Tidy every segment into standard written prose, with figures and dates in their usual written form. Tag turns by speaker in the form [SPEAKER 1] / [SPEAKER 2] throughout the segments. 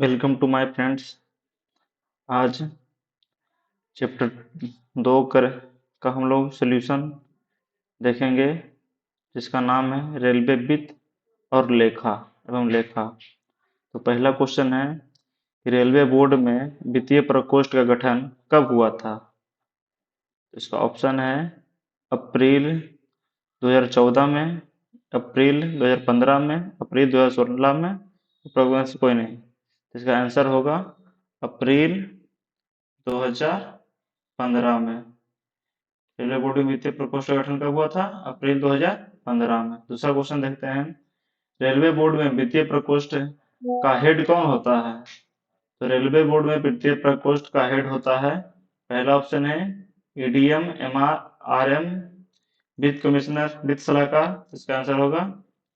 [SPEAKER 1] Welcome to my friends. आज chapter 2 का हम लोग सॉल्यूशन देखेंगे, जिसका नाम है रेलवे वित्त और लेखा एवं लेखा। तो पहला क्वेश्चन है कि रेलवे बोर्ड में वित्तीय प्रकोष्ठ का गठन कब हुआ था। इसका ऑप्शन है अप्रैल 2014 में, अप्रैल 2015 में, अप्रैल 2016 में, प्रोग्राम से कोई नहीं। इसका आंसर होगा अप्रैल 2015 में। रेलवे बोर्ड में वित्तीय प्रकोष्ठ का गठन कब हुआ था? अप्रैल 2015 में। दूसरा क्वेश्चन देखते हैं, रेलवे बोर्ड में वित्तीय प्रकोष्ठ का हेड कौन होता है? तो रेलवे बोर्ड में वित्तीय प्रकोष्ठ का हेड होता है, पहला ऑप्शन है ईडीएम, एमआरएम, वित्त कमिश्नर, वित्त सलाहकार। इसका आंसर होगा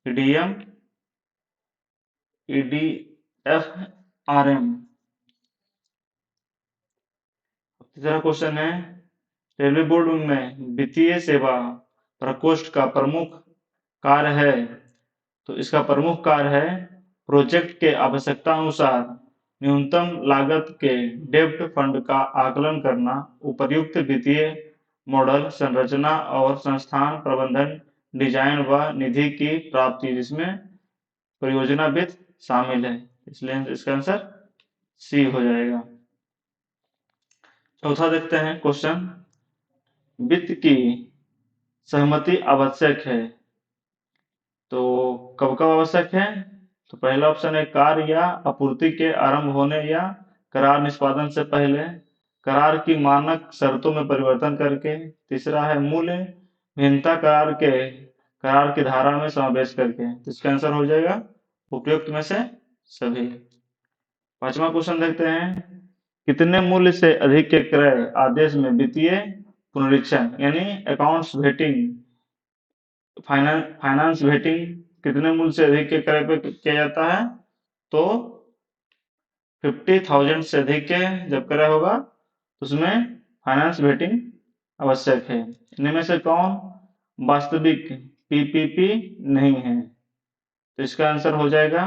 [SPEAKER 1] ईडीएम, ईडीएफआरएम। तीसरा क्वेश्चन है, रेलवे बोर्ड में वित्तीय सेवा प्रकोष्ठ का प्रमुख कार्य है। तो इसका प्रमुख कार्य है प्रोजेक्ट के आवश्यकता अनुसार न्यूनतम लागत के डेब्ट फंड का आकलन करना, उपयुक्त वित्तीय मॉडल संरचना और संस्थान प्रबंधन डिजाइन व निधि की प्राप्ति, जिसमें परियोजना वित्त शामिल है। इसलिए इसका आंसर सी हो जाएगा। चौथा देखते हैं क्वेश्चन, वित्त की सहमति आवश्यक है। तो कब कब आवश्यक है? तो पहला ऑप्शन है कार्य या आपूर्ति के आरंभ होने या करार निष्पादन से पहले, करार की मानक शर्तों में परिवर्तन करके। तीसरा है मूल्य भिन्नता करार की धारा में समावेश करके। तो इसका आंसर हो जाएगा उपयुक्त में से सभी। पांचवा क्वेश्चन देखते हैं, कितने मूल्य से अधिक के क्रय आदेश में वित्तीय पुनरीक्षण यानी अकाउंट्स वेटिंग, फाइनेंस वेटिंग कितने मूल्य से अधिक के क्रय पे किया जाता है? तो 50,000 से अधिक के जब क्रय होगा तो उसमें फाइनेंस वेटिंग आवश्यक है। इनमें में से कौन वास्तविक पीपीपी नहीं है? तो इसका आंसर हो जाएगा,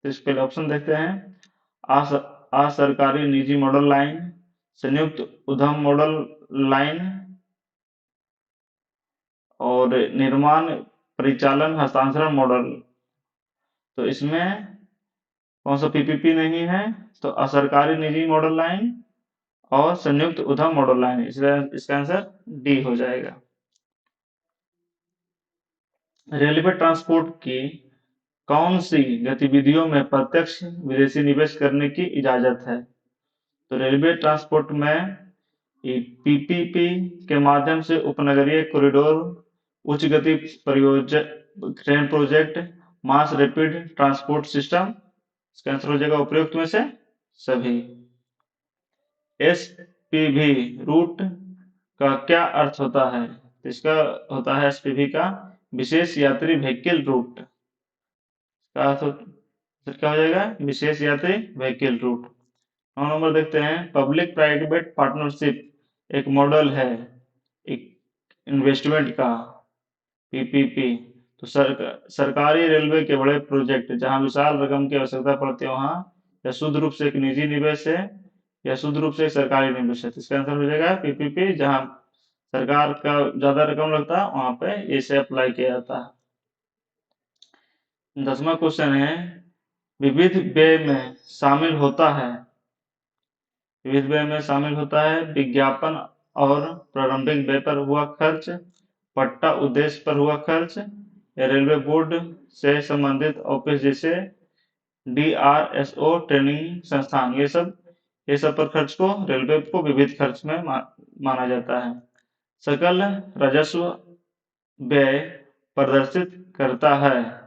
[SPEAKER 1] तो इस पहले ऑप्शन देखते हैं, असरकारी निजी मॉडल लाइन, संयुक्त उद्यम मॉडल लाइन और निर्माण परिचालन हस्तांतरण मॉडल। तो इसमें कौन सा पीपीपी नहीं है? तो असरकारी निजी मॉडल लाइन और संयुक्त उद्यम मॉडल लाइन। इसका आंसर डी हो जाएगा। रेलवे ट्रांसपोर्ट की कौन सी गतिविधियों में प्रत्यक्ष विदेशी निवेश करने की इजाजत है? तो रेलवे ट्रांसपोर्ट में पीपीपी के माध्यम से उपनगरीय कॉरिडोर, उच्च गति train project, mass rapid transport system. इसका आंसर हो जाएगा उपयुक्त में से सभी। एसपीवी रूट का क्या अर्थ होता है? इसका होता है एसपीवी का विशेष यात्री व्हीकल रूट। का अर्थ क्या हो जाएगा? विशेष यात्री व्हीकल रूट। 9 नंबर देखते हैं, पब्लिक प्राइवेट पार्टनरशिप एक मॉडल है एक इन्वेस्टमेंट का, पीपीपी। तो सरकारी रेलवे के बड़े प्रोजेक्ट जहां विशाल रकम की आवश्यकता पड़ती है, वहां या शुद्ध रूप से एक निजी निवेश है या शुद्ध रूप से एक सरकारी निवेश है। तो इसका आंसर हो जाएगा पीपीपी, जहां सरकार का ज्यादा रकम लगता है वहां पे इसे अप्लाई किया जाता है। 10वां क्वेश्चन है, विविध व्यय में शामिल होता है, विविध व्यय में शामिल होता है विज्ञापन और प्रारंभिक व्यय पर हुआ खर्च, पट्टा उद्देश्य पर हुआ खर्च, या रेलवे बोर्ड से संबंधित ऑफिस जैसे डीआरएसओ ट्रेनिंग संस्थान। ये सब पर खर्च को रेलवे को विविध खर्च में माना जाता है। सकल राजस्व व्यय प्रदर्शित करता है,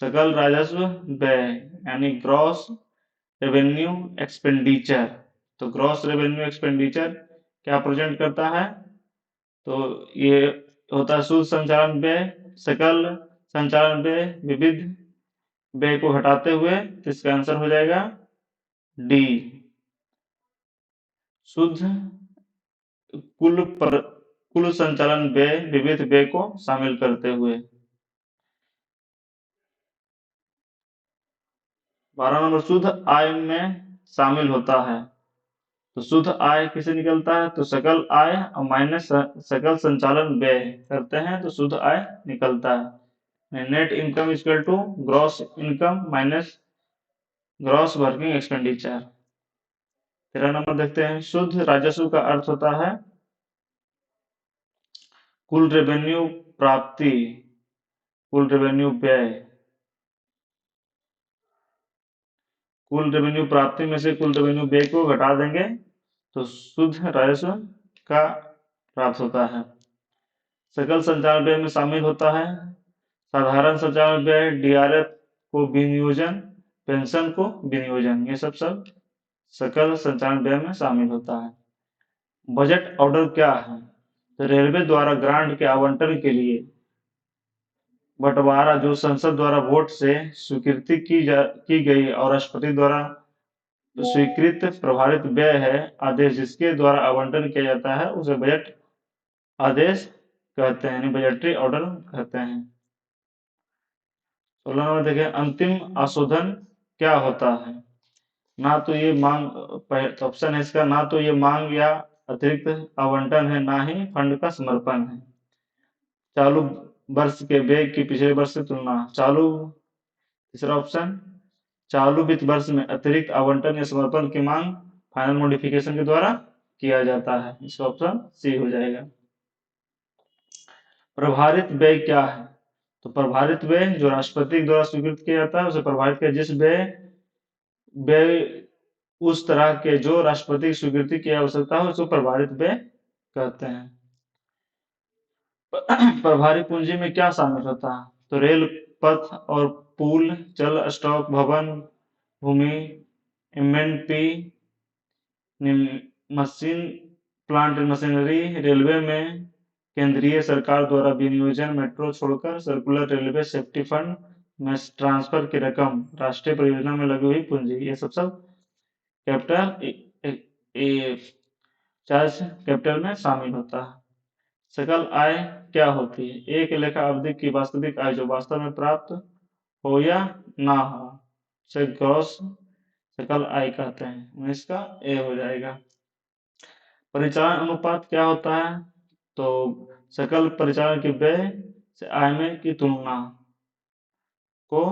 [SPEAKER 1] सकल राजस्व व्यय यानी ग्रॉस रेवेन्यू एक्सपेंडिचर। तो ग्रॉस रेवेन्यू एक्सपेंडिचर क्या प्रेजेंट करता है? तो ये होता है शुद्ध संचालन व्यय, सकल संचालन व्यय, विविध व्यय को हटाते हुए। तो इसका आंसर हो जाएगा डी, शुद्ध कुल संचालन व्यय विविध व्यय को शामिल करते हुए। 12 नंबर, शुद्ध आय में शामिल होता है। तो शुद्ध आय किसे निकलता है, तो सकल आय और माइनस सकल संचालन व्यय करते हैं तो शुद्ध आय निकलता है। Net income equal to gross income minus gross working expenditure. 13 number देखते हैं, शुद्ध राजस्व का अर्थ होता है कुल रेवेन्यू प्राप्ति, कुल रेवेन्यू व्यय, कुल रेवेन्यू प्राप्ति में से कुल रेवेन्यू व्यय को घटा देंगे तो शुद्ध राजस्व का प्राप्त होता है। सकल संचालन व्यय में शामिल होता है साधारण संचालन व्यय, डीआरएफ को विनियोजन, पेंशन को विनियोजन, ये सब सकल संचालन व्यय में शामिल होता है। बजट ऑर्डर क्या है, तो रेलवे द्वारा ग्रांट के आवंटन के लिए बंटवारा जो संसद द्वारा वोट से स्वीकृति की गई और राष्ट्रपति द्वारा स्वीकृत प्रभारित व्यय है आदेश जिसके द्वारा आवंटन किया जाता है उसे बजट आदेश कहते हैं, बजटरी ऑर्डर कहते हैं। 16 नंबर देखें, अंतिम आशोधन क्या होता है, ना तो ये मांग, ऑप्शन है इसका, ना तो ये मांग या अतिरिक्त आवंटन है, ना ही फंड का समर्पण है। चालू वर्ष के व्यय की पिछले वर्ष से तुलना, चालू, तीसरा ऑप्शन, चालू वित्त वर्ष में अतिरिक्त आवंटन या समर्पण की मांग फाइनल मॉडिफिकेशन के द्वारा किया जाता है, इसका ऑप्शन सी हो जाएगा। प्रभारित व्यय क्या है, तो प्रभारित व्यय जो राष्ट्रपति द्वारा स्वीकृत किया जाता है उसे प्रभारित किया, जिस व्यय व्यय उस तरह के जो राष्ट्रपति की स्वीकृति की आवश्यकता हो उसको प्रभारित व्यय कहते हैं। प्रभारी पूंजी में क्या शामिल होता है, तो रेल पथ और पुल, चल स्टॉक, भवन, भूमि, inventory, machine, plant and machinery, railway में केंद्रीय सरकार द्वारा विनियोजन, मेट्रो छोड़कर सर्कुलर रेलवे सेफ्टी फंड में ट्रांसफर की रकम, राष्ट्रीय परियोजना में लगी हुई पूंजी, ये सब कैपिटल चार्ज कैपिटल में शामिल होता है। सकल आय क्या होती है, एक लेखा अवधि की वास्तविक आय जो वास्तव में प्राप्त हो या ना हो, से ग्रॉस सकल आय कहते हैं, इसका ए हो जाएगा। परिचालन अनुपात क्या होता है, तो सकल परिचालन के व्यय से आय में की तुलना को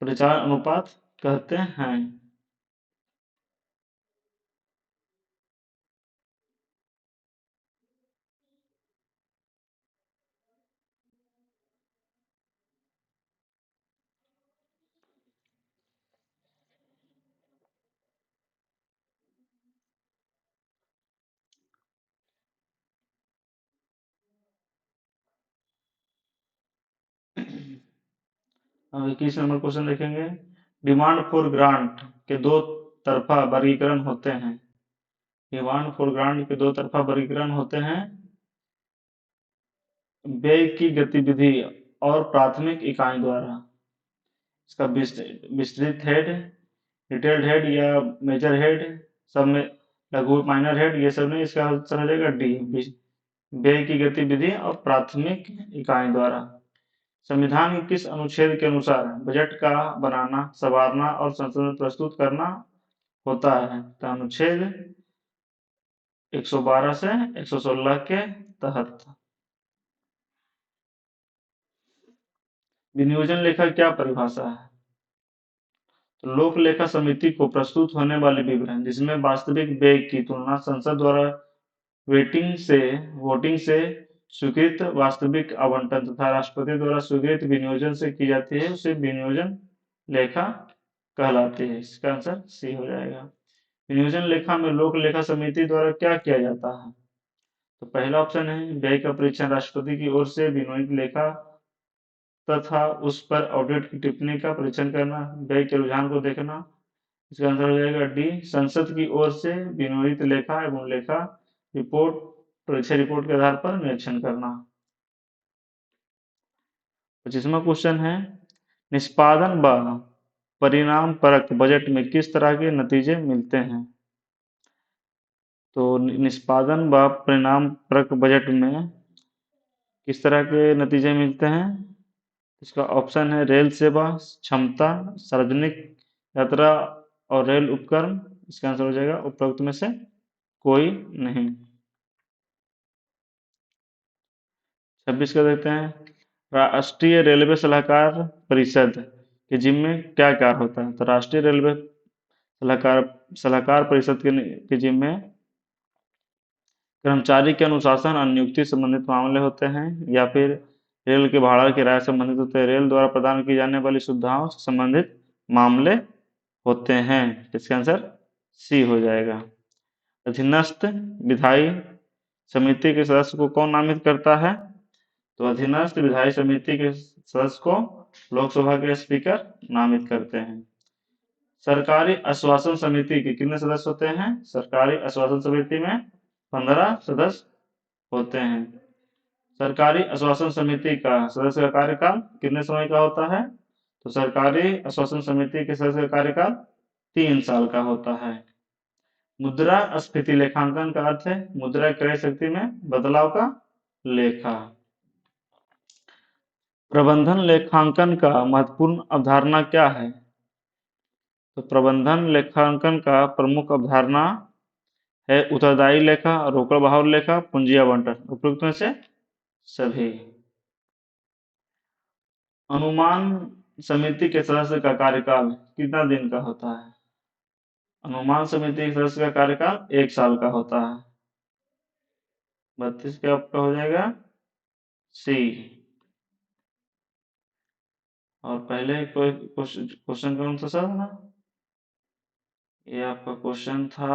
[SPEAKER 1] परिचालन अनुपात कहते हैं। अब 21 नंबर क्वेश्चन देखेंगे, डिमांड फॉर ग्रांट के दो तरफा वर्गीकरण होते हैं, डिमांड फॉर ग्रांट के दो तरफा वर्गीकरण होते हैं, व्यय की गतिविधि और प्राथमिक इकाई द्वारा। इसका विस्तृत हेड, डिटेल्ड हेड या मेजर हेड, सब में लघु माइनर हेड, ये सब नहीं, इसका आंसर हो जाएगा डी, व्यय की गतिविधि और प्राथमिक इकाई द्वारा। संविधान के किस अनुच्छेद के अनुसार बजट का बनाना, संवारना और संसद में प्रस्तुत करना होता है, तो अनुच्छेद 112 से 116 के तहत। विनियोजन लेखा क्या परिभाषा है, तो लोक लेखा समिति को प्रस्तुत होने वाले विवरण जिसमें वास्तविक व्यय की तुलना संसद द्वारा वोटिंग से स्वीकृत वास्तविक आवंटन तथा राष्ट्रपति द्वारा स्वीकृत विनियोजन से की जाती है उसे विनियोजन लेखा कहलाती है, इसका आंसर सी हो जाएगा। विनियोजन लेखा में लोक लेखा समिति द्वारा क्या किया जाता है, तो पहला ऑप्शन है व्यय का परीक्षण राष्ट्रपति की ओर से विनियोजित लेखा तथा उस पर ऑडिट की टिप्पणी का परीक्षण करना, व्यय के रुझान को देखना, इसका आंसर हो जाएगा डी, संसद की ओर से विनियोजित लेखा एवं लेखा रिपोर्ट परीक्षा रिपोर्ट के आधार पर निरीक्षण करना। 25वां क्वेश्चन है, निष्पादन व परिणाम परक बजट में किस तरह के नतीजे मिलते हैं, तो निष्पादन व परिणाम परक बजट में किस तरह के नतीजे मिलते हैं, इसका ऑप्शन है रेल सेवा क्षमता, सार्वजनिक यात्रा और रेल उपकरण, इसका आंसर हो जाएगा उपरोक्त में से कोई नहीं। 26 का देखते हैं, राष्ट्रीय रेलवे सलाहकार परिषद के जिम्मे क्या कार्य होता है? तो राष्ट्रीय रेलवे सलाहकार सलाहकार परिषद के जिम्मे कर्मचारी के अनुशासन और नियुक्ति संबंधित मामले होते हैं, या फिर रेल के भाड़ा किराए संबंधित होते हैं, रेल द्वारा प्रदान की जाने वाली सुविधाओं से संबंधित मामले होते हैं। इसका आंसर सी हो जाएगा। अधीनस्थ विधायी समिति के सदस्य को कौन नामित करता है? तो अधीनस्थ विधायी समिति के सदस्य को लोकसभा के स्पीकर नामित करते हैं। सरकारी आश्वासन समिति के कितने सदस्य होते हैं? सरकारी आश्वासन समिति में 15 सदस्य होते हैं। सरकारी आश्वासन समिति का सदस्य का कार्यकाल कितने समय का होता है? तो सरकारी आश्वासन समिति के सदस्य का कार्यकाल 3 साल का होता है। मुद्रास्फीति लेखांकन का अर्थ है मुद्रा क्रय शक्ति में बदलाव का लेखा। प्रबंधन लेखांकन का महत्वपूर्ण अवधारणा क्या है? तो प्रबंधन लेखांकन का प्रमुख अवधारणा है उत्तरदायी लेखा, रोकड़ बहाव लेखा, पूंजी आवंटन। उपयुक्त में से सभी। अनुमान समिति के सदस्य का कार्यकाल कितना दिन का होता है? अनुमान समिति के सदस्य का कार्यकाल 1 साल का होता है। 32 का आपका हो जाएगा सी। और पहले कोई क्वेश्चन कौन सा था? ये आपका क्वेश्चन था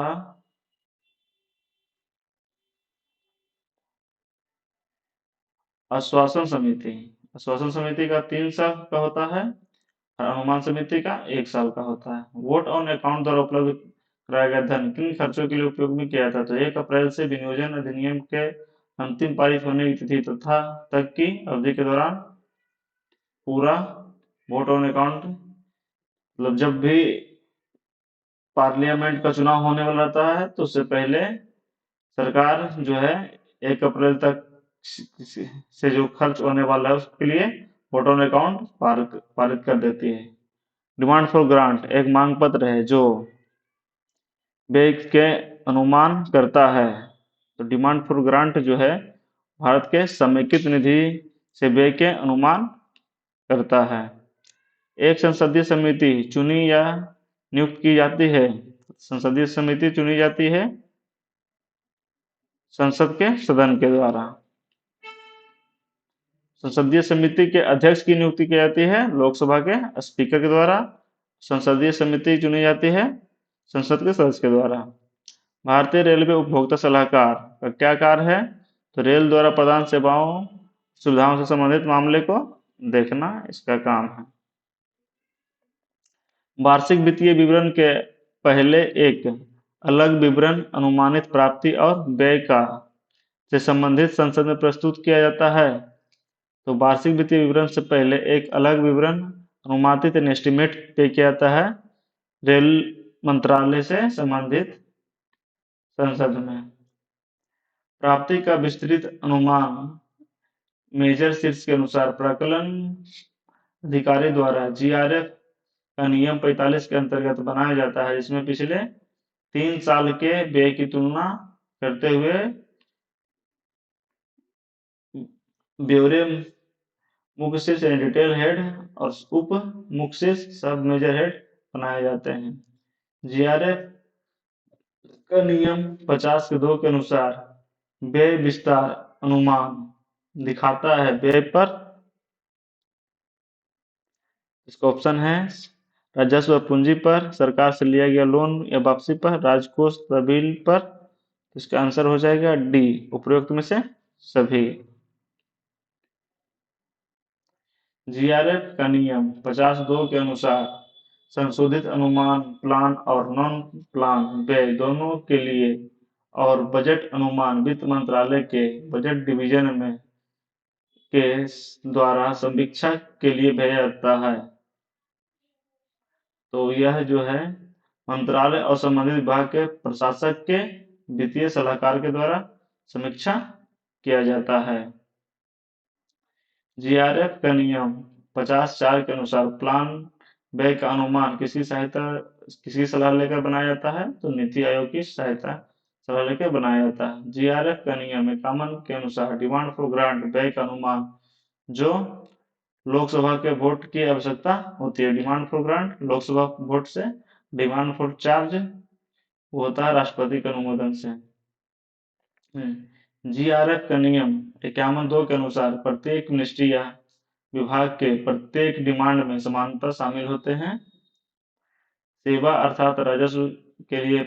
[SPEAKER 1] आश्वासन समिति। आश्वासन समिति का 3 साल का होता है और अनुमान समिति का 1 साल का होता है। वोट ऑन अकाउंट द्वारा उपलब्ध कराया गया धन किन खर्चों के लिए उपयोग में किया था? तो 1 अप्रैल से विनियोजन अधिनियम के अंतिम पारित होने की तिथि तथा तक की अवधि के दौरान पूरा वोट ऑन अकाउंट, मतलब जब भी पार्लियामेंट का चुनाव होने वाला रहता है तो उससे पहले सरकार जो है 1 अप्रैल तक से जो खर्च होने वाला है उसके लिए वोट ऑन अकाउंट पारित कर देती है। डिमांड फॉर ग्रांट एक मांग पत्र है जो व्यय के अनुमान करता है। तो डिमांड फॉर ग्रांट जो है भारत के समेकित निधि से व्यय के अनुमान करता है। एक संसदीय समिति चुनी या नियुक्त की जाती है। संसदीय समिति चुनी जाती है संसद के सदन के द्वारा। संसदीय समिति के अध्यक्ष की नियुक्ति की जाती है लोकसभा के स्पीकर के द्वारा। संसदीय समिति चुनी जाती है संसद के सदस्य के द्वारा। भारतीय रेलवे उपभोक्ता सलाहकार का क्या कार्य है? तो रेल द्वारा प्रदान सेवाओं सुविधाओं से संबंधित मामले को देखना इसका काम है। वार्षिक वित्तीय विवरण के पहले एक अलग विवरण अनुमानित प्राप्ति और व्यय का से संबंधित संसद में प्रस्तुत किया जाता है। तो वार्षिक वित्तीय विवरण से पहले एक अलग विवरण अनुमानित एस्टिमेट पे किया जाता है रेल मंत्रालय से संबंधित संसद में। प्राप्ति का विस्तृत अनुमान मेजर शीर्ष के अनुसार प्राक्कलन अधिकारी द्वारा जीआरएफ का नियम 45 के अंतर्गत बनाया जाता है, जिसमें पिछले 3 साल के व्यय की तुलना करते हुए ब्यौरे मुख्य शीर्ष डिटेल हेड और उप मुख्य शीर्ष सब मेजर हेड बनाए जाते हैं। जीआरएफ का नियम 50 के 2 के अनुसार व्यय विस्तार अनुमान दिखाता है। व्यय पर इसका ऑप्शन है राजस्व पूंजी पर, सरकार से लिया गया लोन या वापसी पर, राजकोष तहवील पर। इसका आंसर हो जाएगा डी उपरोक्त में से सभी। जीआरएफ का नियम 50(2) के अनुसार संशोधित अनुमान प्लान और नॉन प्लान व्यय दोनों के लिए और बजट अनुमान वित्त मंत्रालय के बजट डिवीजन में के द्वारा समीक्षा के लिए भेजा जाता है। तो यह जो है मंत्रालय और संबंधित विभाग के प्रशासक के वित्तीय सलाहकार के द्वारा समीक्षा किया जाता है। जीआरएफ का नियम 50(4) के अनुसार प्लान व्यय का अनुमान किसी सलाह लेकर बनाया जाता है, तो नीति आयोग की सलाह लेकर बनाया जाता है। जीआरएफ का नियम एकावन के अनुसार डिमांड फॉर ग्रांट व्यय का अनुमान जो लोकसभा के वोट की आवश्यकता होती है, demand for grant Lok Sabha vote से, डिमांड फॉर चार्ज वो होता है राष्ट्रपति के अनुमोदन से। जीआरएफ का नियम 51(2) के अनुसार प्रत्येक मिनिस्ट्री या विभाग के प्रत्येक डिमांड में समानता शामिल होते हैं। सेवा अर्थात राजस्व के लिए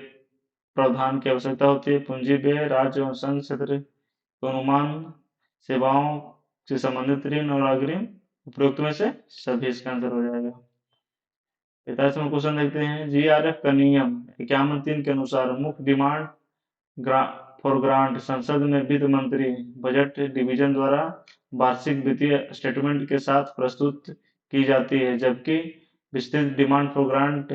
[SPEAKER 1] प्रावधान की आवश्यकता होती है। पूंजी व्यय राज्य और संघ क्षेत्र के अनुमान, सेवाओं से संबंधित ऋण और अग्रिम उपरोक्त में से सभी इसका आंसर हो जाएगा। 45वां क्वेश्चन देखते हैं। जीआरएफ का नियम 51(3) के अनुसार मुख्य डिमांड फॉर ग्रांट संसद में वित्त मंत्री बजट डिवीजन द्वारा वार्षिक वित्तीय स्टेटमेंट के साथ प्रस्तुत की जाती है, जबकि विस्तृत डिमांड फॉर ग्रांट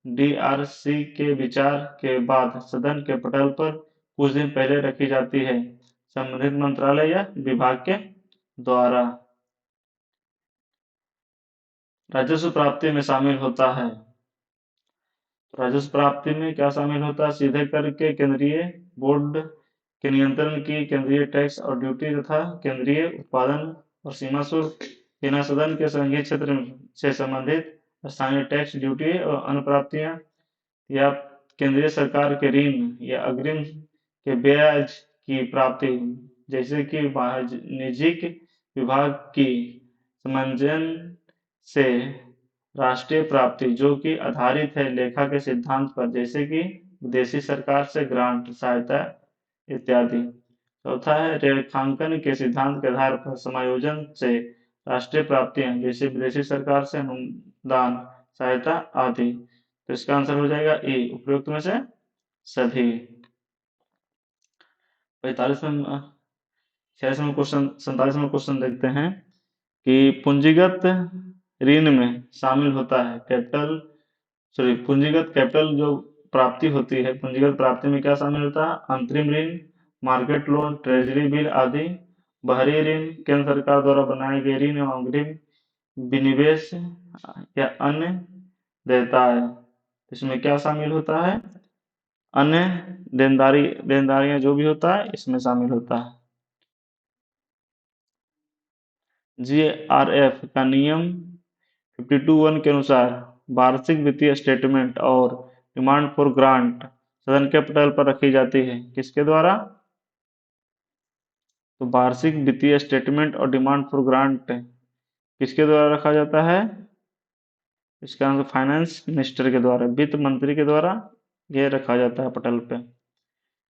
[SPEAKER 1] डीआरसी के विचार के बाद सदन के पटल पर कुछ दिन पहले रखी जाती है संबंधित मंत्रालय या विभाग के द्वारा। राजस्व प्राप्ति में शामिल होता है। राजस्व प्राप्ति में क्या शामिल होता है? सीधे कर के केंद्रीय बोर्ड के नियंत्रण की केंद्रीय टैक्स और ड्यूटी तथा केंद्रीय उत्पादन और सीमा शुल्क, बिना सदन के संघीय क्षेत्र से संबंधित स्थानीय टैक्स ड्यूटी और अन्य प्राप्तियां, या केंद्रीय सरकार के ऋण या अग्रिम के ब्याज की प्राप्ति, जैसे कि वाणिज्यिक विभाग की समंजन से राष्ट्रीय प्राप्ति जो कि आधारित है लेखा के सिद्धांत पर, जैसे कि विदेशी सरकार से ग्रांट सहायता इत्यादि। चौथा है रेखांकन के सिद्धांत के आधार पर समायोजन से राष्ट्रीय प्राप्तियां, जैसे विदेशी सरकार से अनुदान सहायता आदि। तो इसका आंसर हो जाएगा ए, उपयुक्त में से सभी। 47वां क्वेश्चन देखते हैं कि पूंजीगत ऋण में शामिल होता है पूंजीगत कैपिटल जो प्राप्ति होती है, पूंजीगत प्राप्ति में क्या शामिल होता है? अंतरिम ऋण, मार्केट लोन, ट्रेजरी बिल आदि। बाहरी ऋण केंद्र सरकार द्वारा बनाए गए ऋण एवं अग्रिम विनिवेश या अन्य देयताएं। इसमें क्या शामिल होता है? अन्य देनदारियां जो भी होता है इसमें शामिल होता है। जीआरएफ का नियम 52(1) के अनुसार वार्षिक वित्तीय स्टेटमेंट और डिमांड फॉर ग्रांट सदन के पटल पर रखी जाती है, किसके द्वारा? तो वार्षिक वित्तीय स्टेटमेंट और डिमांड फॉर ग्रांट किसके द्वारा रखा जाता है? इसका आंसर फाइनेंस मिनिस्टर के द्वारा, वित्त मंत्री के द्वारा यह रखा जाता है पटल पे।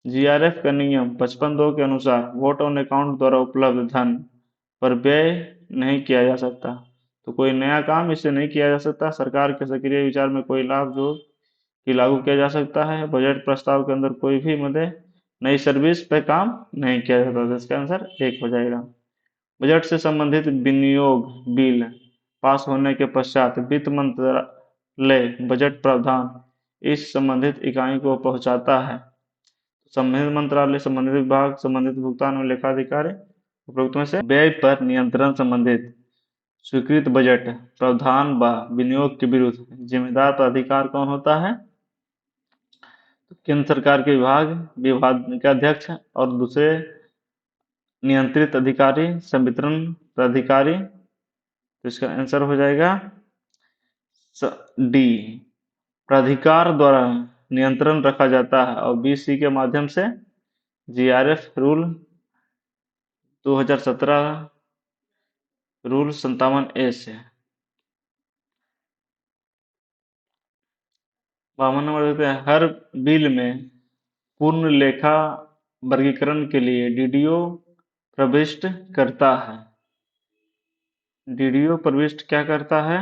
[SPEAKER 1] जीआरएफ का नियम 55(2) के अनुसार वोट ऑन अकाउंट द्वारा उपलब्ध धन पर व्यय नहीं किया जा सकता। तो कोई नया काम इससे नहीं किया जा सकता। सरकार के सक्रिय विचार में कोई लाभ जो कि लागू किया जा सकता है। बजट प्रस्ताव के अंदर कोई भी मदे नई सर्विस पे काम नहीं किया जाता। तो इसका आंसर 1 हो जाएगा। बजट से संबंधित विनियोग बिल पास होने के पश्चात वित्त मंत्रालय बजट प्रावधान इस संबंधित इकाई को पहुंचाता है। संबंधित मंत्रालय, संबंधित विभाग, संबंधित भुगतान और लेखाधिकारी उपरोक्त में से व्यय पर नियंत्रण संबंधित स्वीकृत बजट प्रावधान व विनियोग के विरुद्ध जिम्मेदार प्राधिकार कौन होता है? केंद्र सरकार के विभाग के अध्यक्ष और दूसरे नियंत्रित अधिकारी संवितरण प्राधिकारी। तो इसका आंसर हो जाएगा डी, प्राधिकार द्वारा नियंत्रण रखा जाता है और बीसी के माध्यम से जीआरएफ रूल 2017 रूल 57A से। 52 नंबर देते हैं। हर बिल में पूर्ण लेखा वर्गीकरण के लिए डीडीओ प्रविष्ट करता है। डीडीओ प्रविष्ट क्या करता है?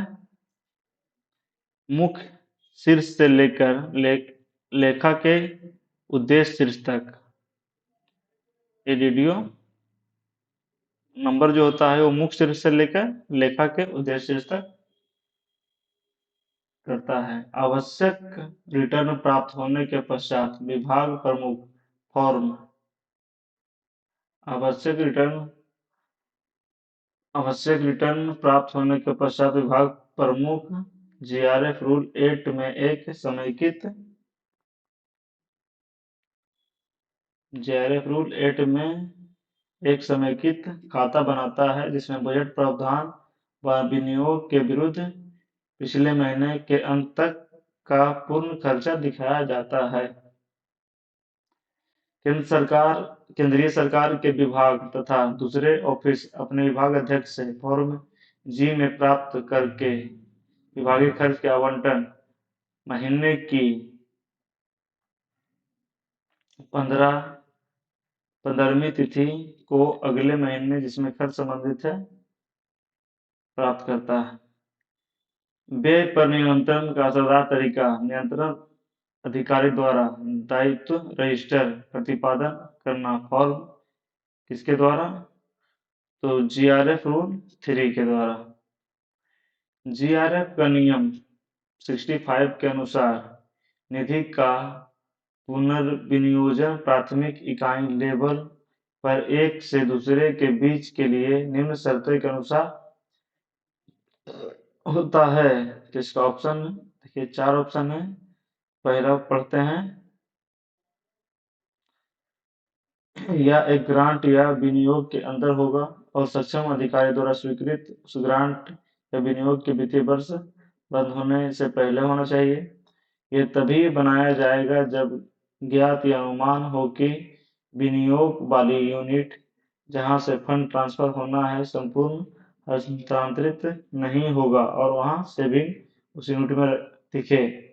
[SPEAKER 1] मुख्य शीर्ष से लेकर लेखा के उद्देश्य शीर्ष तक ये डीडीओ नंबर जो होता है वो मुख्य शीर्ष से लेकर लेखा के उद्देश्य शीर्ष तक करता है। आवश्यक रिटर्न प्राप्त होने के पश्चात विभाग प्रमुख फॉर्म आवश्यक रिटर्न प्राप्त होने के पश्चात विभाग प्रमुख जीआरएफ रूल 8 में एक समेकित जीआरएफ रूल 8 में एक समेकित खाता बनाता है जिसमें बजट प्रावधान व विनियोग के विरुद्ध पिछले महीने के अंत तक का पूर्ण खर्चा दिखाया जाता है। केंद्रीय सरकार के विभाग तथा दूसरे ऑफिस अपने विभाग अध्यक्ष से फॉर्म जी में प्राप्त करके विभागीय खर्च के आवंटन महीने की 15वीं तिथि को अगले महीने जिसमें खर्च संबंधित है प्राप्त करता है। व्यय पर नियंत्रण का असरदार तरीका नियंत्रण अधिकारी द्वारा दायित्व रजिस्टर प्रतिपादन करना। फॉर्म किसके द्वारा? तो जीआरएफ रूल 3 के द्वारा। जीआरएफ का नियम 65 के अनुसार निधि का पुनर्विनियोजन प्राथमिक इकाई लेवल पर एक से दूसरे के बीच के लिए निम्न शर्तों के अनुसार होता है। किसका ऑप्शन? देखिए 4 ऑप्शन है। पहला पढ़ते हैं, या एक ग्रांट या विनियोग के अंदर होगा और सक्षम अधिकारी द्वारा स्वीकृत उस ग्रांट या विनियोग के वित्तीय वर्ष बंद होने से पहले होना चाहिए। यह तभी बनाया जाएगा जब ज्ञात या अनुमान हो कि विनियोग वाली यूनिट जहां से फंड ट्रांसफर होना है संपूर्ण हस्तांतरित नहीं होगा और वहां सेविंग उस यूनिट में दिखे।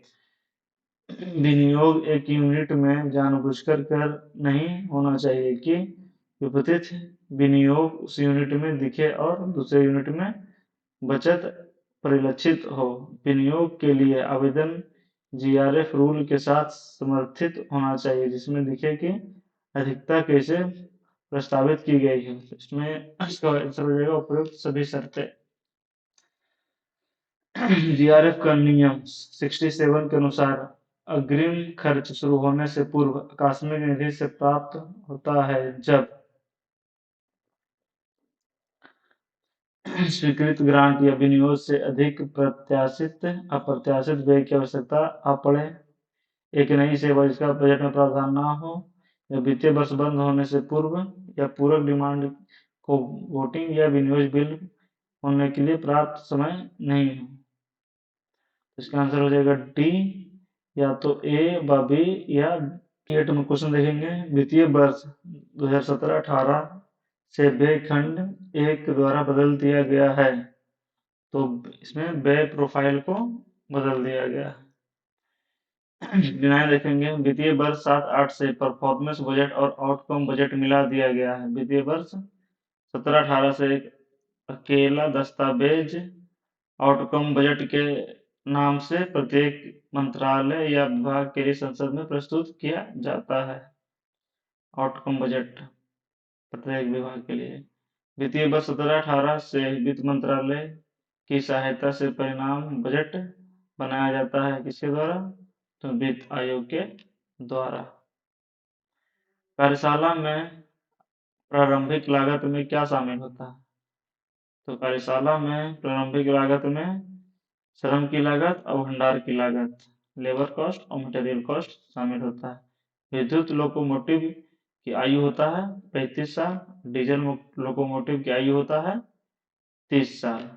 [SPEAKER 1] विनियोग एक यूनिट में जानबूझकर कर नहीं होना चाहिए कि विपरीत विनियोग उस यूनिट में दिखे और दूसरे यूनिट में बचत परिलक्षित हो। विनियोग के लिए आवेदन जीआरएफ रूल के साथ समर्थित होना चाहिए जिसमें दिखे कि अधिकता कैसे प्रस्तावित की गई है। इसमें इसका आंसर हो जाएगा उपयुक्त सभी शर्तें। जीआरएफ का नियम 67 के अनुसार अग्रिम खर्च शुरू होने से पूर्व आकस्मिक निधि से प्राप्त होता है जब स्वीकृत ग्रांट या विनियोग से अधिक प्रत्याशित अप्रत्याशित व्यय की आवश्यकता आ पड़े, एक नई सेवा जिसका बजट में प्रावधान न हो, या वित्तीय वर्ष बंद होने से पूर्व, या पूरक डिमांड को वोटिंग या विनियोग बिल होने के लिए पर्याप्त समय नहीं हो। इसका आंसर हो जाएगा डी, या तो ए व बी या एट में क्वेश्चन देखेंगे। वित्तीय वर्ष 2017-18 से व्यय खंड 1 द्वारा बदल दिया गया है, तो इसमें व्यय प्रोफाइल को बदल दिया गया है। देखेंगे वित्तीय वर्ष 7-8 से परफॉर्मेंस बजट और आउटकम बजट मिला दिया गया है। वित्तीय वर्ष 17-18 से एक अकेला दस्तावेज आउटकम बजट के नाम से प्रत्येक मंत्रालय या विभाग के लिए संसद में प्रस्तुत किया जाता है। आउटकम बजट प्रत्येक विभाग के लिए। वित्तीय वर्ष 17-18 से वित्त मंत्रालय की सहायता से परिणाम बजट बनाया जाता है। किसके द्वारा? तो वित्त आयोग के द्वारा। कार्यशाला में प्रारंभिक लागत में क्या शामिल होता है? तो कार्यशाला में प्रारंभिक लागत में श्रम की लागत और भंडार की लागत, लेबर कॉस्ट और मटेरियल कॉस्ट शामिल होता है। विद्युत लोकोमोटिव की आयु होता है 35 साल, डीजल लोकोमोटिव की आयु होता है 30 साल।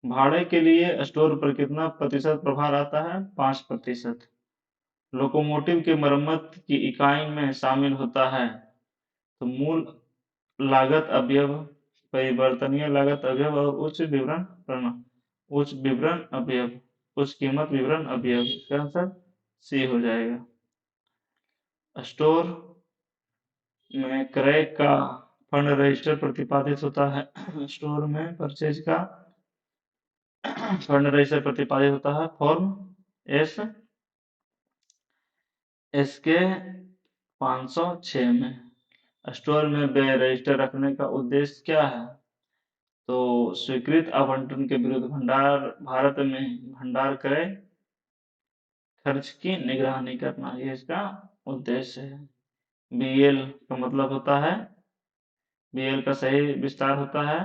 [SPEAKER 1] भाड़े के लिए स्टोर पर कितना प्रतिशत प्रभार आता है? 5%। लोकोमोटिव के मरम्मत की इकाई में शामिल होता है तो मूल लागत अवयव, परिवर्तनीय लागत अवयव और उच्च विवरण अवयव, उच्च कीमत विवरण अवयव। इसका आंसर सी हो जाएगा। स्टोर में क्रय का फंड रजिस्टर प्रतिपादित होता है। स्टोर में परचेज का फंड रजिस्टर प्रतिपादित होता है फॉर्म एसके 506 में। स्टोर में व्यय रजिस्टर रखने का उद्देश्य क्या है? तो स्वीकृत आवंटन के विरुद्ध भारत में भंडार क्रय खर्च की निगरानी करना, ये इसका उद्देश्य है। बीएल का मतलब होता है, बीएल का सही विस्तार होता है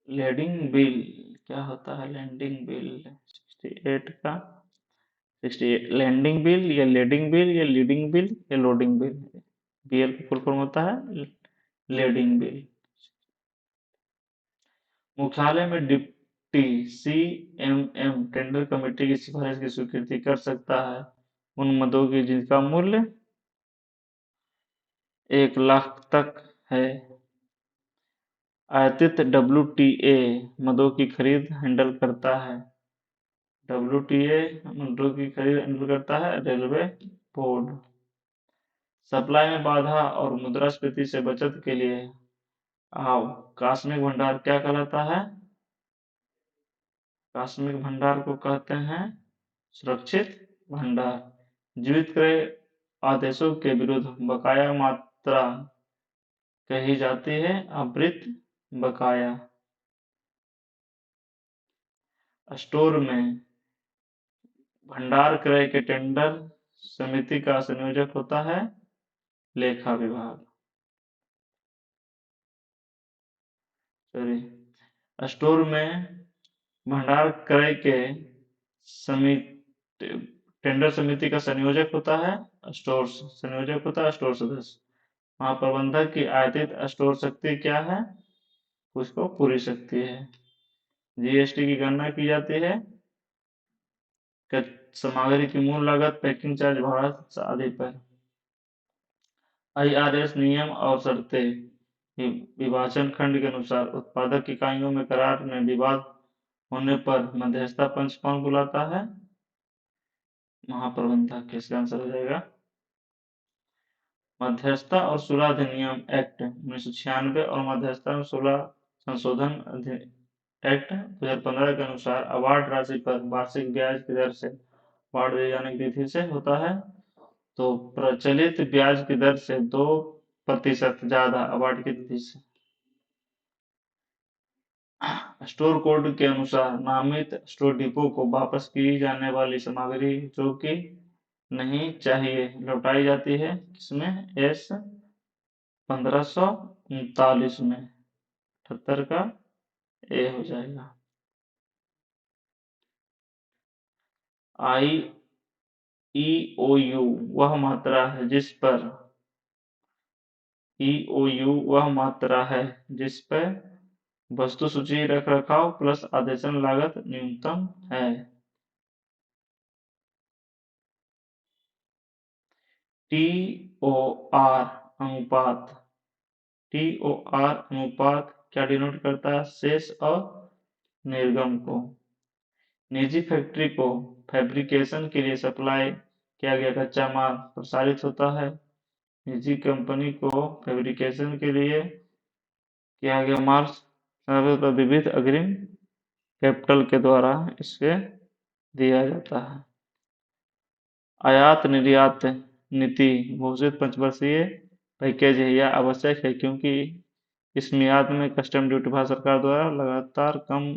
[SPEAKER 1] लीडिंग बिल क्या होता है लैंडिंग बिल 68 का 68 लैंडिंग बिल या लीडिंग बिल या लीडिंग बिल या लोडिंग बिल। बीएल का फुल फॉर्म होता है लीडिंग बिल। मुख्यालय में डिप्टी सीएमएम टेंडर कमेटी की सिफारिश की स्वीकृति कर सकता है उन मदों की जिनका मूल्य 1 लाख तक है। आयातित डब्ल्यूटीए मदों की खरीद हैंडल करता है। डब्ल्यूटीए मदों की खरीद हैंडल करता है रेलवे बोर्ड। सप्लाई में बाधा और मुद्रास्फीति से बचत के लिए आकस्मिक भंडार क्या कहलाता है? आकस्मिक भंडार को कहते हैं सुरक्षित भंडार। जीवित क्रय आदेशों के विरुद्ध बकाया मात्रा कही जाती है आवृत बकाया। स्टोर में भंडार क्रय के टेंडर समिति का संयोजक होता है लेखा विभाग। सॉरी, स्टोर में भंडार क्रय के समिति टेंडर समिति का संयोजक होता है स्टोर संयोजक होता है स्टोर सदस्य। महाप्रबंधक की आयातित स्टोर शक्ति क्या है? उसको पूरी शक्ति है। जीएसटी की गणना की जाती है सामग्री की मूल लागत, पैकिंग चार्ज, भाड़ा आदि पर। आईआरएस नियम और शर्तें विभाजन खंड के अनुसार उत्पादक इकाइयों में करार में विवाद होने पर मध्यस्थता पंच कौन बुलाता है? महाप्रबंधक। इसका आंसर हो जाएगा मध्यस्थता और सुलह अधिनियम एक्ट 1996 और मध्यस्थता और सुलह संशोधन एक्ट 2015 के अनुसार अवार्ड राशि पर वार्षिक ब्याज की दर से बांट दिए जाने की तिथि से होता है। तो प्रचलित ब्याज की दर से 2% ज्यादा अवार्ड की तिथि से। स्टोर कोड के अनुसार नामित स्टोर डिपो को वापस की जाने वाली सामग्री जो कि नहीं चाहिए लौटाई जाती है किसमें? एस 1539 में 78 का ए हो जाएगा। आई ईओयू वह मात्रा है जिस पर ईओयू वह मात्रा है जिस पर वस्तु सूची रख रखाव प्लस आदेशन लागत न्यूनतम है। टीओआर अनुपात टीओआर अनुपात क्या डिनोट करता है? शेष और निर्गम को। निजी फैक्ट्री को फैब्रिकेशन के लिए सप्लाई किया गया कच्चा माल प्रसारित होता है। निजी कंपनी को फैब्रिकेशन के लिए किया गया माल विविध अग्रिम कैपिटल के द्वारा इसे दिया जाता है। आयात निर्यात नीति घोषित पंचवर्षीय पैकेज है यह आवश्यक है क्योंकि इस मियाद में कस्टम ड्यूटी भारत सरकार द्वारा लगातार कम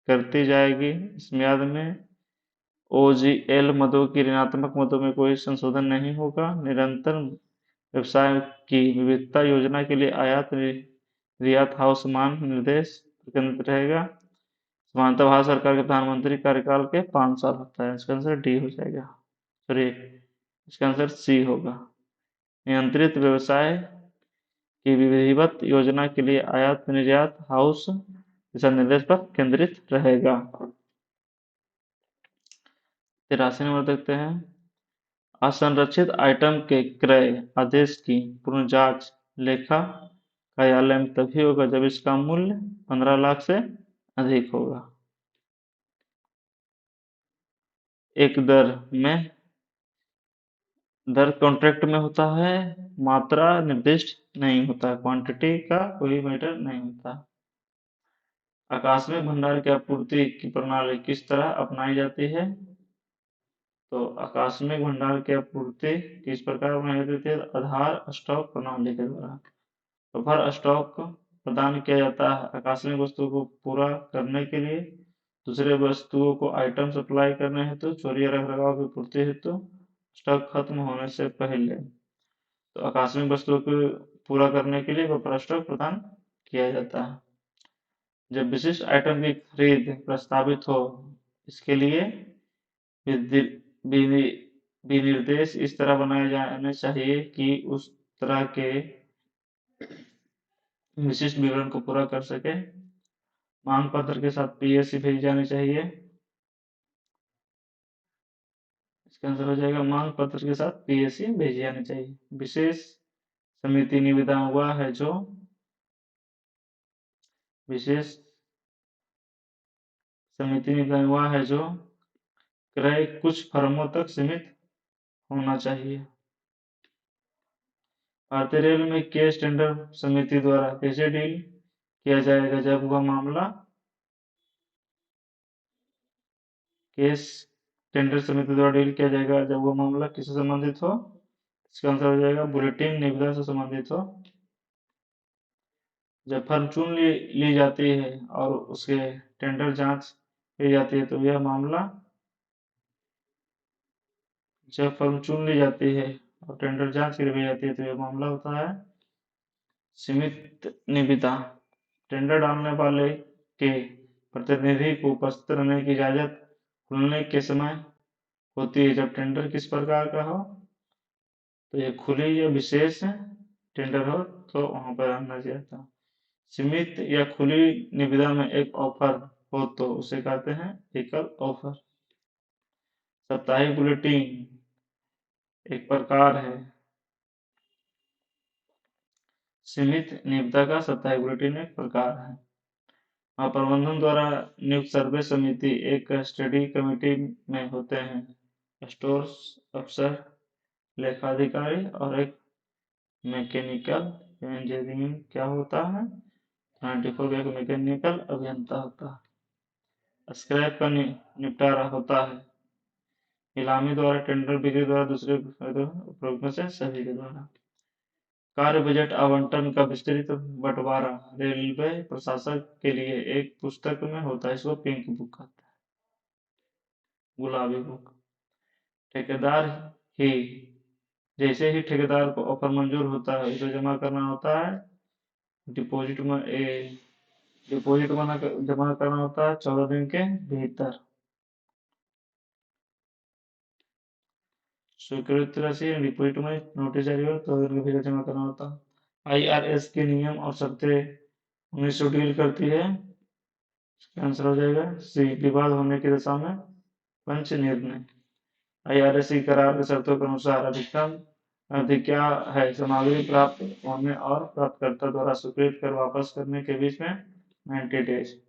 [SPEAKER 1] करती जाएगी। इस मियाद में ओजीएल मदों की ऋणात्मक मदों में कोई संशोधन नहीं होगा। निरंतर व्यवसाय की विविधता योजना के लिए आयात निर्यात हाउस मान निर्देश केंद्रित रहेगा। समानता भारत सरकार के प्रधानमंत्री कार्यकाल के 5 साल होता है। इसका आंसर डी हो जाएगा। सॉरी, इसका आंसर सी होगा। नियंत्रित व्यवसाय की विधिवत योजना के लिए आयात निर्यात हाउस दिशा निर्देश पर केंद्रित रहेगा। 83 नंबर देखते हैं। असंरक्षित आइटम के क्रय आदेश की पूर्ण जांच लेखा कार्यालय में तभी होगा जब इसका मूल्य 15 लाख से अधिक होगा। एक दर कॉन्ट्रैक्ट में होता है, मात्रा निर्दिष्ट नहीं होता, क्वांटिटी का कोई मैटर नहीं होता। आकस्मिक भंडार की आपूर्ति की प्रणाली किस तरह अपनाई जाती है? तो आकस्मिक भंडार की आपूर्ति किस प्रकार बनाई जाती है? आधार स्टॉक प्रणाली के द्वारा। बफर स्टॉक प्रदान किया जाता है आकस्मिक वस्तुओं को पूरा करने के लिए, दूसरे वस्तुओं को आइटम सप्लाई करने हेतु, चोरी या रखरखाव की पूर्ति हेतु, स्टॉक खत्म होने से पहले। तो आकस्मिक वस्तुओं को पूरा करने के लिए बफर स्टॉक प्रदान किया जाता है। जब विशिष्ट आइटम की खरीद प्रस्तावित हो, इसके लिए विधि- विनि- विनिर्देश इस तरह बनाए जाने चाहिए कि उस तरह के विशिष्ट विवरण को पूरा कर सके। मांग पत्र के साथ पीएससी भेजी जानी चाहिए। इसका आंसर हो जाएगा मांग पत्र के साथ पीएससी भेजी जानी चाहिए। विशेष समिति निविदा हुआ है जो विशेष समिति निविदा हुआ है जो क्रय कुछ फर्मों तक सीमित होना चाहिए। भारतीय रेल में केस टेंडर समिति द्वारा कैसे डील किया जाएगा जब वह मामला केस टेंडर समिति द्वारा डील किया जाएगा जब वह मामला किससे संबंधित हो। इसका आंसर हो जाएगा बुलेटिन निविदा से संबंधित हो। जब फर्म चुन ली जाती है और उसके टेंडर जांच की जाती है तो यह मामला जब फर्म चुन ली जाती है और टेंडर जांच के लिए भेजी जाती है तो यह मामला होता है सीमित निविदा। टेंडर डालने वाले के प्रतिनिधि को उपस्थित रहने की इजाजत खुलने के समय होती है जब टेंडर किस प्रकार का हो, तो यह खुली या विशेष टेंडर हो तो वहां पर रहना चाहिए था। सीमित या खुली निविदा में एक ऑफर हो तो उसे कहते हैं एकल ऑफर। साप्ताहिक बुलेटिन एक प्रकार है। सीमित निविदा का साप्ताहिक बुलेटिन एक प्रकार है। महाप्रबंधन द्वारा नियुक्त सर्वे समिति एक स्टडी कमेटी में होते हैं स्टोर अफसर, लेखाधिकारी और एक मैकेनिकल इंजीनियरिंग क्या होता है 94 का एक मैकेनिकल अभियंता होता है। स्क्रैप का निपटारा होता है नीलामी द्वारा, टेंडर, बिक्री द्वारा, दूसरे उपयोगों से सभी के द्वारा। कार्य बजट आवंटन का विस्तृत बंटवारा रेलवे प्रशासन के लिए एक पुस्तक में होता है, इसको पिंक बुक कहते हैं, गुलाबी बुक। ठेकेदार ही जैसे ही ठेकेदार को ऑफर मंजूर होता है उसे जमा करना होता है डिपॉजिट में डिपॉजिट जमा करना होता है 14 दिन के भीतर। स्वीकृत राशि डिपॉजिट में नोटिस जारी हो तो दिन के भीतर जमा करना होता है। आईआरएस के नियम और शर्तें 1900 डील करती है। आंसर हो जाएगा सी, विवाद होने की दशा में पंच निर्णय। आईआरएस की करार की शर्तों के अनुसार अधिकतम अवधि क्या है सामग्री प्राप्त होने और प्राप्तकर्ता द्वारा स्वीकृत कर वापस करने के बीच में 90 डेज।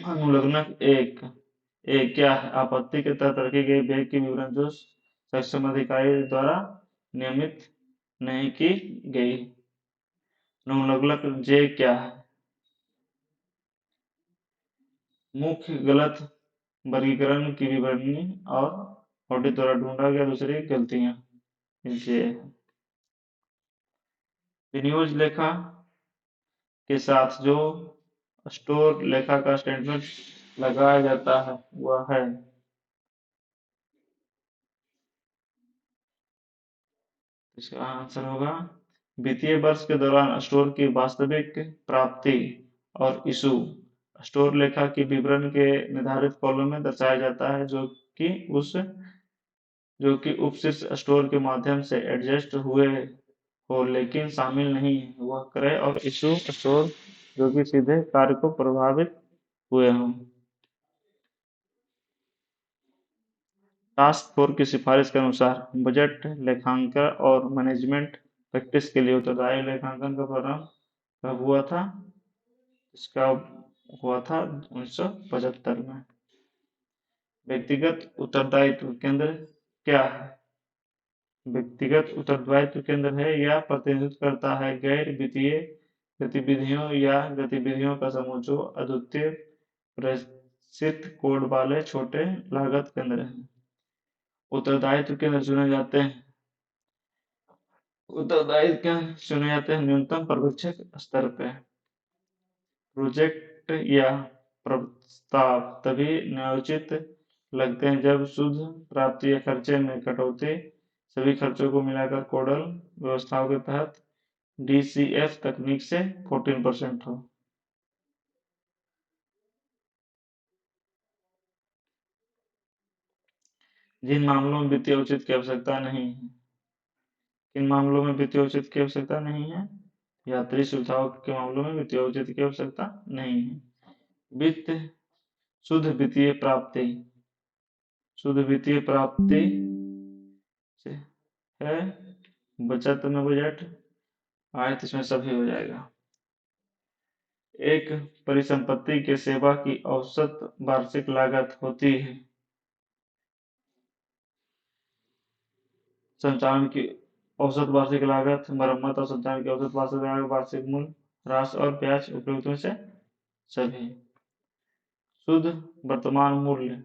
[SPEAKER 1] अनुलग्नक एक क्या है आपत्ति के तहत रखी गई व्यय की विवरण जो सक्षम अधिकारी द्वारा नियमित नहीं की गई। अनुलग्नक जे क्या है मुख्य गलत वर्गीकरण की विवरणी और ऑडिट द्वारा ढूंढा गया दूसरी गलतियां जे। विनियोज लेखा के साथ जो स्टोर लेखा का स्टेटमेंट लगाया जाता है वह है। इसका आंसर होगा वित्तीय वर्ष के दौरान स्टोर की वास्तविक प्राप्ति और इशू स्टोर लेखा की विवरण के निर्धारित कॉलम में दर्शाया जाता है जो कि उपशीर्ष स्टोर के माध्यम से एडजस्ट हुए हो लेकिन शामिल नहीं है वह क्रय और इशू स्टोर जो कि सीधे कार्य को प्रभावित हुए हों। टास्क फोर्स की सिफारिश के अनुसार बजट लेखांकन और मैनेजमेंट प्रैक्टिस के लिए उत्तरदायी लेखांकन का प्रारंभ कब हुआ था। इसका हुआ था 1975 में। व्यक्तिगत उत्तरदायित्व केंद्र क्या है। व्यक्तिगत उत्तरदायित्व केंद्र है या प्रतिनिधित्व करता है गैर वित्तीय गतिविधियों या गतिविधियों का समूह जो अद्वितीय प्रेषित कोड वाले छोटे लागत केंद्र हैं। उत्तरदायित्व केंद्र चुने जाते हैं न्यूनतम पर्यवेक्षक स्तर पे। प्रोजेक्ट या प्रस्ताव तभी न्यायोचित लगते हैं जब शुद्ध प्राप्ति या खर्चे में कटौती सभी खर्चों को मिलाकर कोडल व्यवस्थाओं के तहत DCF तकनीक से 14% हो। जिन मामलों में वित्तीय औचित्य की आवश्यकता नहीं है, किन मामलों में वित्तीय औचित्य की आवश्यकता नहीं है? यात्री सुविधाओं के मामलों में वित्तीय औचित्य की आवश्यकता नहीं है। वित्त शुद्ध वित्तीय प्राप्ति, शुद्ध वित्तीय प्राप्ति से है, बचत में बजट आय, तो इसमें सभी हो जाएगा। एक परिसंपत्ति के सेवा की औसत वार्षिक लागत होती है। संचालन की औसत वार्षिक लागत, मरम्मत और संचालन की औसत वार्षिक लागत, वार्षिक मूल्य, ह्रास और ब्याज उपयुक्त में से सभी। शुद्ध वर्तमान मूल्य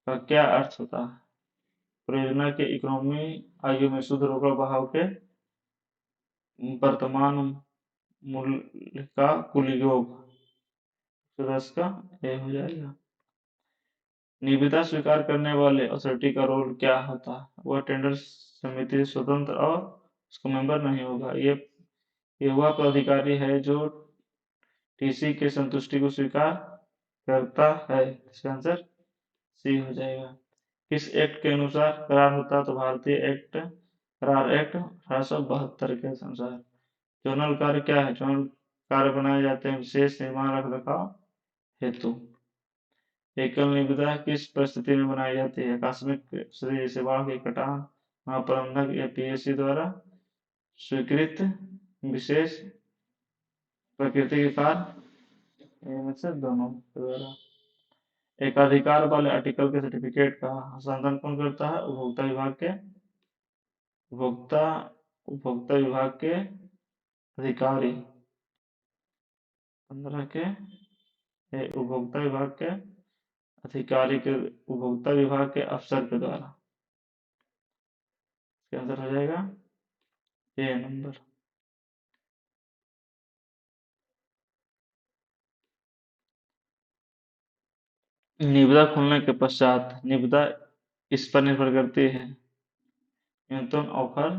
[SPEAKER 1] का क्या अर्थ होता है? परियोजना के इकोनॉमी आयु में शुद्ध रोकड़ बहाव के वर्तमान मूल्य का कुल योग, 10 का ए हो जाएगा। निविदा स्वीकार करने वाले अथॉरिटी का रोल क्या होता है? वह टेंडर समिति से स्वतंत्र और उसका मेंबर नहीं होगा। ये वह प्राधिकारी है जो टीसी के संतुष्टि को स्वीकार करता है। इसका आंसर सी हो जाएगा। किस एक्ट के अनुसार करार होता है? तो भारतीय एक्ट, करार एक्ट 1872 के अनुसार। जोनल कार्य क्या है? जोनल कार्य बनाए जाते हैं विशेष निर्माण रख रखाव हेतु। एकल निविदा किस परिस्थिति में बनाई जाती है? आकस्मिक स्थिति जैसे बाढ़ की कटान, महाप्रबंधक या पीएससी द्वारा स्वीकृत विशेष प्रकृति के कार्य, इनमें से दोनों द्वारा। एकाधिकार वाले आर्टिकल के सर्टिफिकेट का हस्तांतरण कौन करता है? उपभोक्ता विभाग के उपभोक्ता उपभोक्ता विभाग के अधिकारी। 15 के उपभोक्ता विभाग के अधिकारी के उपभोक्ता विभाग के अफसर के द्वारा। इसका आंसर हो जाएगा ए नंबर। निविदा खुलने के पश्चात निविदा इस पर निर्भर करती है न्यूनतम ऑफर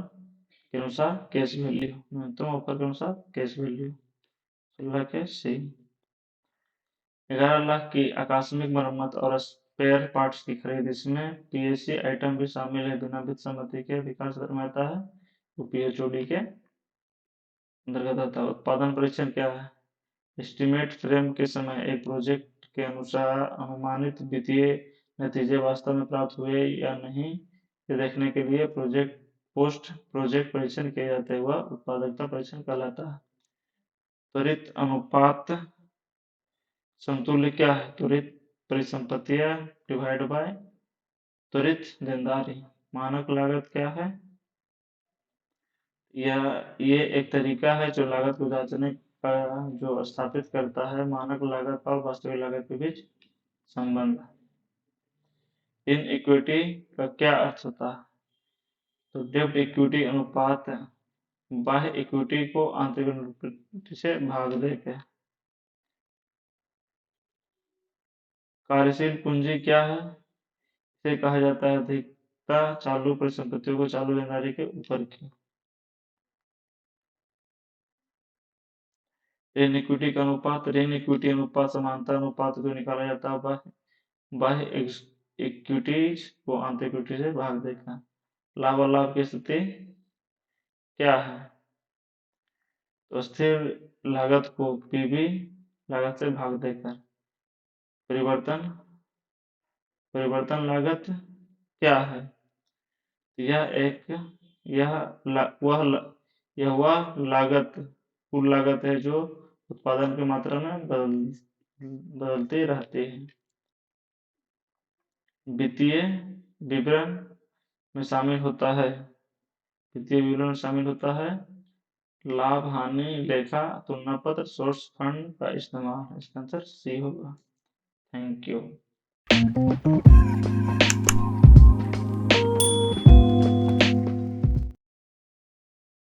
[SPEAKER 1] के अनुसार कैश वैल्यू, न्यूनतम ऑफर के अनुसार कैश वैल्यू। 16 के सी। 11 लाख की आकस्मिक मरम्मत और स्पेयर पार्ट्स की खरीद, इसमें पीएससी आइटम भी शामिल है, बिना वित्त सम्मति के अधिकार क्षेत्र में आता है, वो पीएचओडी के अंतर्गत आता है। उत्पादन परीक्षण क्या है? एस्टिमेट फ्रेम के समय एक प्रोजेक्ट के अनुसार अनुमानित वित्तीय नतीजे वास्तव में प्राप्त हुए या नहीं, ये देखने के लिए पोस्ट प्रोजेक्ट परीक्षण किए जाते हैं, वह उत्पादकता परीक्षण कहलाता है। त्वरित अनुपात समतुल्य क्या है? त्वरित परिसंपत्तियां डिवाइड बाय त्वरित देनदारी। मानक लागत क्या है? ये एक तरीका है जो लागत को जांचने का जो स्थापित करता है मानक लागत और वास्तविक लागत के बीच संबंध। इन इक्विटी का क्या अर्थ होता है? तो डेब्ट इक्विटी अनुपात बाह्य इक्विटी को आंतरिक इक्विटी से भाग देके। कार्यशील पूंजी क्या है? इसे कहा जाता है अधिकता चालू परिसंपत्तियों को चालू देनदारी के ऊपर की। ऋण इक्विटी का अनुपात, ऋण इक्विटी अनुपात समानता अनुपात को निकाला जाता है बाह्य इक्विटी को आंतरिक इक्विटी से भाग देकर। लाभ और लाभ की स्थिति क्या है? तो स्थिर लागत को पीवी लागत से भाग देकर। परिवर्तन परिवर्तन लागत क्या है? यह एक यह ला, वह ला, यह वह लागत कुल लागत है जो उत्पादन की मात्रा में बदलती रहती है। वित्तीय विवरण में शामिल होता है वित्तीय विवरण में शामिल होता है लाभ हानि लेखा तुलना पत्र सोर्स फंड का इस्तेमाल। इसका आंसर सी होगा। Thank you.